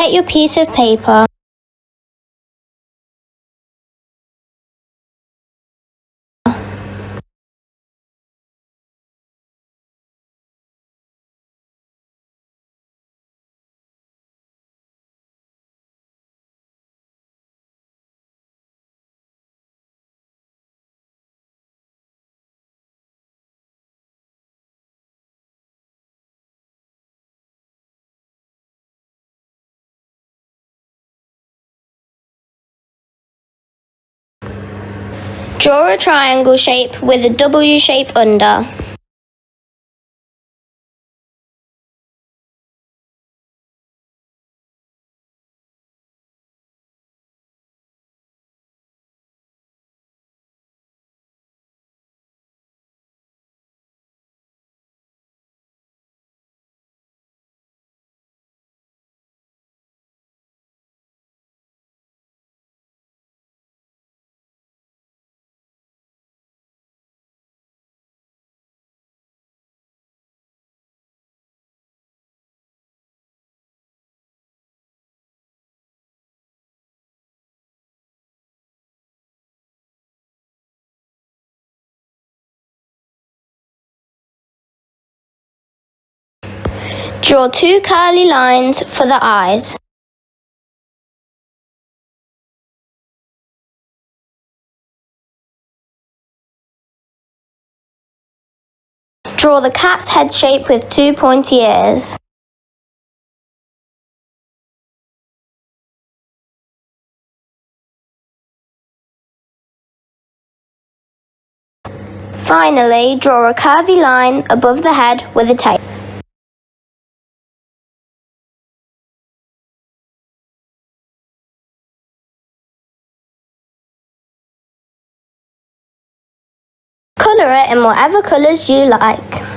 Rotate your piece of paper. Draw a triangle shape with a W shape under. Draw 2 curly lines for the eyes. Draw the cat's head shape with 2 pointy ears. Finally, draw a curvy line above the head with a tail. Colour it in whatever colours you like.